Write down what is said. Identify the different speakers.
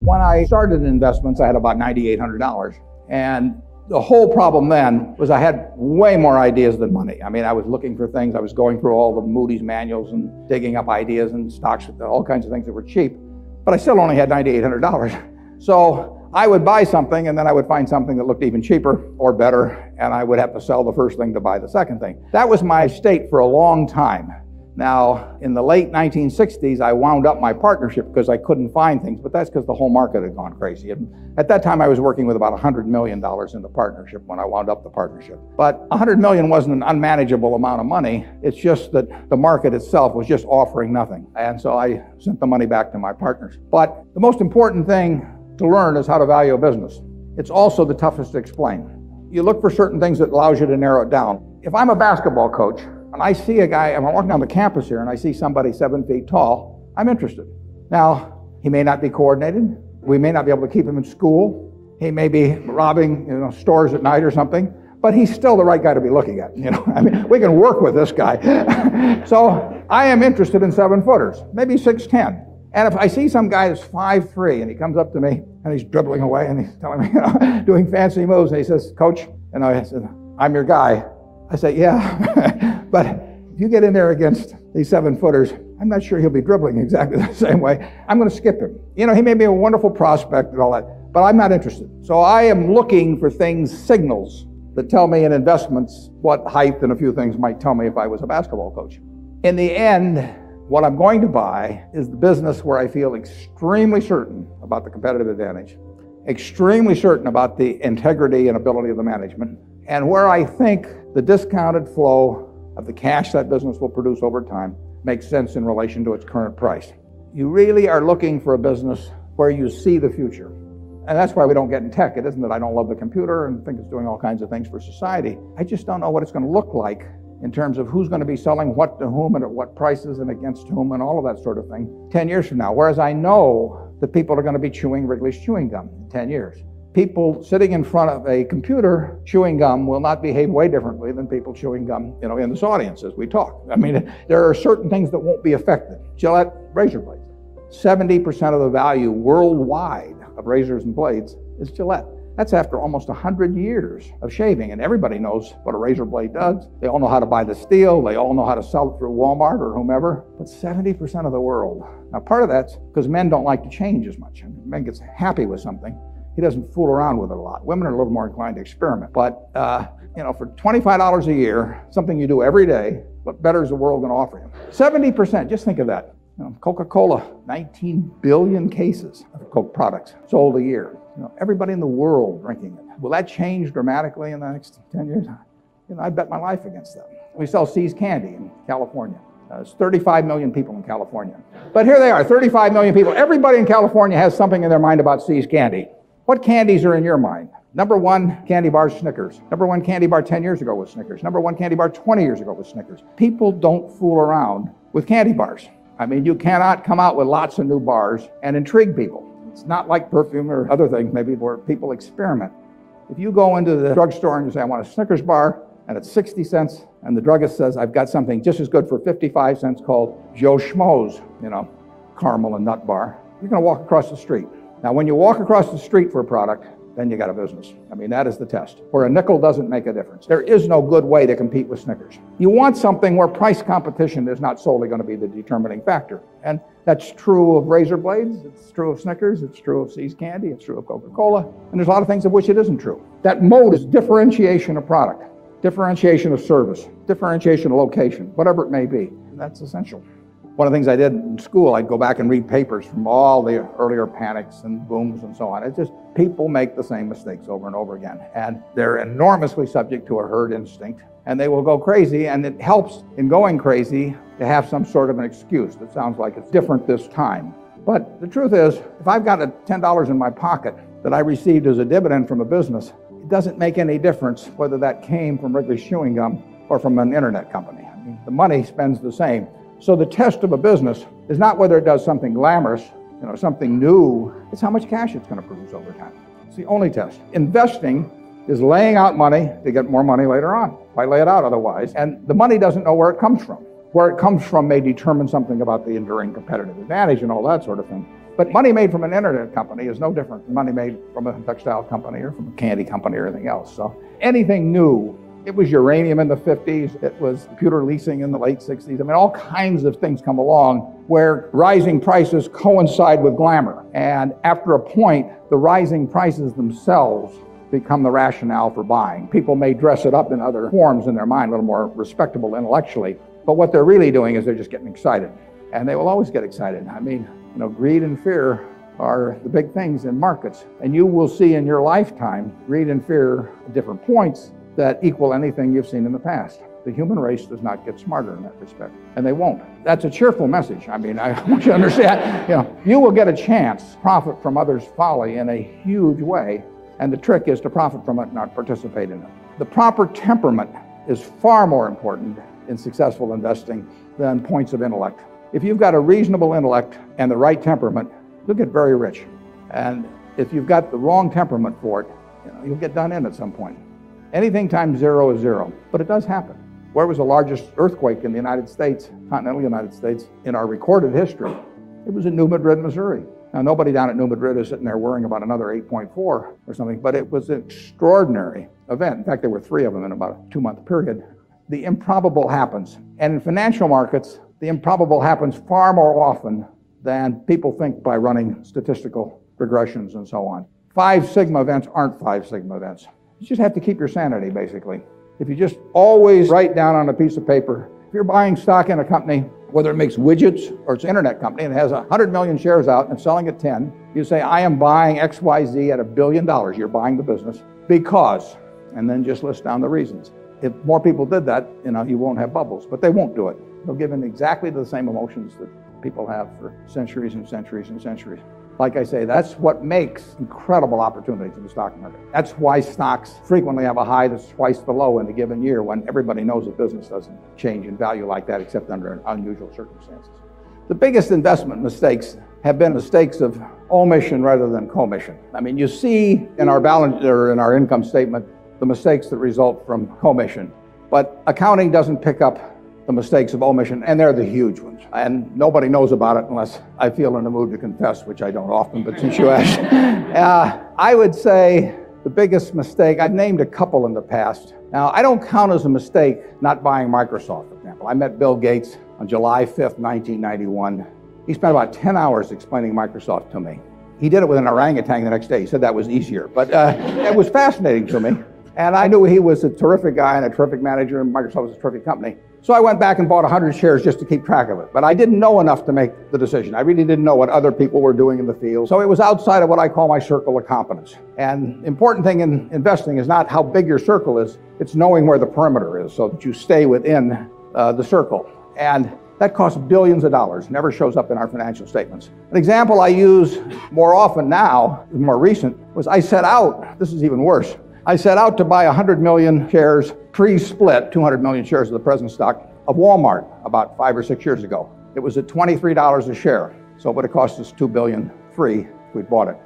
Speaker 1: When I started in investments, I had about $9,800. And the whole problem then was I had way more ideas than money. I mean, I was looking for things. I was going through all the Moody's manuals and digging up ideas and stocks, all kinds of things that were cheap. But I still only had $9,800. So I would buy something, and then I would find something that looked even cheaper or better, and I would have to sell the first thing to buy the second thing. That was my state for a long time. Now, in the late 1960s, I wound up my partnership because I couldn't find things, but that's because the whole market had gone crazy. And at that time, I was working with about $100 million in the partnership when I wound up the partnership. But $100 million wasn't an unmanageable amount of money. It's just that the market itself was just offering nothing. And so I sent the money back to my partners. But the most important thing to learn is how to value a business. It's also the toughest to explain. You look for certain things that allows you to narrow it down. If I'm a basketball coach, and I see a guy, I'm walking down the campus here, and I see somebody 7 feet tall, I'm interested. Now, he may not be coordinated. We may not be able to keep him in school. He may be robbing, stores at night or something, but he's still the right guy to be looking at. I mean, we can work with this guy. So I am interested in 7-footers, maybe 6'10". And if I see some guy that's 5'3", and he comes up to me, and he's dribbling away, and he's telling me, doing fancy moves, and he says, "Coach," and I said, "I'm your guy." I say, "Yeah." But if you get in there against these 7-footers, I'm not sure he'll be dribbling exactly the same way. I'm going to skip him. He may be a wonderful prospect and all that, but I'm not interested. So I am looking for signals that tell me in investments what height and a few things might tell me if I was a basketball coach. In the end, what I'm going to buy is the business where I feel extremely certain about the competitive advantage, extremely certain about the integrity and ability of the management, and where I think the discounted flow of the cash that business will produce over time makes sense in relation to its current price. You really are looking for a business where you see the future. And that's why we don't get in tech. It isn't that I don't love the computer and think it's doing all kinds of things for society. I just don't know what it's going to look like in terms of who's going to be selling what to whom and at what prices and against whom and all of that sort of thing 10 years from now. Whereas I know that people are going to be chewing Wrigley's chewing gum in 10 years. People sitting in front of a computer chewing gum will not behave way differently than people chewing gum, in this audience as we talk. I mean, there are certain things that won't be affected. Gillette razor blades. 70% of the value worldwide of razors and blades is Gillette. That's after almost 100 years of shaving, and everybody knows what a razor blade does. They all know how to buy the steel. They all know how to sell it through Walmart or whomever. But 70% of the world. Now, part of that's because men don't like to change as much. Men gets happy with something. He doesn't fool around with it a lot. Women are a little more inclined to experiment. But, for $25 a year, something you do every day, what better is the world going to offer you? 70%, just think of that. Coca-Cola, 19 billion cases of Coke products sold a year. Everybody in the world drinking it. Will that change dramatically in the next 10 years? I bet my life against that. We sell See's candy in California. There's 35 million people in California. But here they are, 35 million people. Everybody in California has something in their mind about See's candy. What candies are in your mind? Number one candy bar is Snickers. Number one candy bar 10 years ago was Snickers. Number one candy bar 20 years ago was Snickers. People don't fool around with candy bars. I mean, you cannot come out with lots of new bars and intrigue people. It's not like perfume or other things maybe where people experiment. If you go into the drugstore and you say, "I want a Snickers bar," and it's 60 cents, and the druggist says, "I've got something just as good for 55 cents called Joe Schmo's, caramel and nut bar," you're going to walk across the street. Now, when you walk across the street for a product, then you got a business. I mean, that is the test. Where a nickel doesn't make a difference. There is no good way to compete with Snickers. You want something where price competition is not solely going to be the determining factor. And that's true of razor blades, it's true of Snickers, it's true of See's candy, it's true of Coca-Cola, and there's a lot of things of which it isn't true. That mode is differentiation of product, differentiation of service, differentiation of location, whatever it may be. That's essential. One of the things I did in school, I'd go back and read papers from all the earlier panics and booms and so on. It's just people make the same mistakes over and over again. And they're enormously subject to a herd instinct. And they will go crazy, and it helps in going crazy to have some sort of an excuse that sounds like it's different this time. But the truth is, if I've got $10 in my pocket that I received as a dividend from a business, it doesn't make any difference whether that came from Wrigley's chewing gum or from an internet company. I mean, the money spends the same. So the test of a business is not whether it does something glamorous, something new. It's how much cash it's going to produce over time. It's the only test. Investing is laying out money to get more money later on. Why lay it out otherwise? And the money doesn't know where it comes from. Where it comes from may determine something about the enduring competitive advantage and all that sort of thing. But money made from an internet company is no different than money made from a textile company or from a candy company or anything else. So anything new, it was uranium in the 50s, it was computer leasing in the late 60s. I mean, all kinds of things come along where rising prices coincide with glamour. And after a point, the rising prices themselves become the rationale for buying. People may dress it up in other forms in their mind, a little more respectable intellectually, but what they're really doing is they're just getting excited. And they will always get excited. I mean, greed and fear are the big things in markets. And you will see in your lifetime, greed and fear at different points that equal anything you've seen in the past. The human race does not get smarter in that respect, and they won't. That's a cheerful message. I mean, I want you to understand, you will get a chance to profit from others' folly in a huge way, and the trick is to profit from it, not participate in it. The proper temperament is far more important in successful investing than points of intellect. If you've got a reasonable intellect and the right temperament, you'll get very rich. And if you've got the wrong temperament for it, you'll get done in at some point. Anything times zero is zero, but it does happen. Where was the largest earthquake in the United States, continental United States, in our recorded history? It was in New Madrid, Missouri. Now, nobody down at New Madrid is sitting there worrying about another 8.4 or something, but it was an extraordinary event. In fact, there were 3 of them in about a 2-month period. The improbable happens. And in financial markets, the improbable happens far more often than people think by running statistical regressions and so on. 5 sigma events aren't 5 sigma events. You just have to keep your sanity, basically. If you just always write down on a piece of paper, if you're buying stock in a company, whether it makes widgets or it's an internet company and it has 100 million shares out and selling at 10, you say, I am buying XYZ at $1 billion. You're buying the business because, and then just list down the reasons. If more people did that, you won't have bubbles, but they won't do it. They'll give in exactly the same emotions that people have for centuries and centuries and centuries. Like I say, that's what makes incredible opportunities in the stock market. That's why stocks frequently have a high that's twice the low in a given year when everybody knows the business doesn't change in value like that except under unusual circumstances. The biggest investment mistakes have been mistakes of omission rather than commission. I mean, you see in our balance or in our income statement the mistakes that result from commission, but accounting doesn't pick up the mistakes of omission, and they're the huge ones. And nobody knows about it unless I feel in the mood to confess, which I don't often, but since you asked. I would say the biggest mistake, I've named a couple in the past. Now, I don't count as a mistake not buying Microsoft, for example. I met Bill Gates on July 5th, 1991. He spent about 10 hours explaining Microsoft to me. He did it with an orangutan the next day. He said that was easier, but it was fascinating to me. And I knew he was a terrific guy and a terrific manager, and Microsoft was a terrific company. So I went back and bought 100 shares just to keep track of it. But I didn't know enough to make the decision. I really didn't know what other people were doing in the field. So it was outside of what I call my circle of competence. And the important thing in investing is not how big your circle is, it's knowing where the perimeter is so that you stay within the circle. And that costs billions of dollars, never shows up in our financial statements. An example I use more often now, more recent, was I set out, this is even worse, I set out to buy 100 million shares pre-split, 200 million shares of the present stock, of Walmart about 5 or 6 years ago. It was at $23 a share, so it would have cost us $2.3 billion if we'd bought it.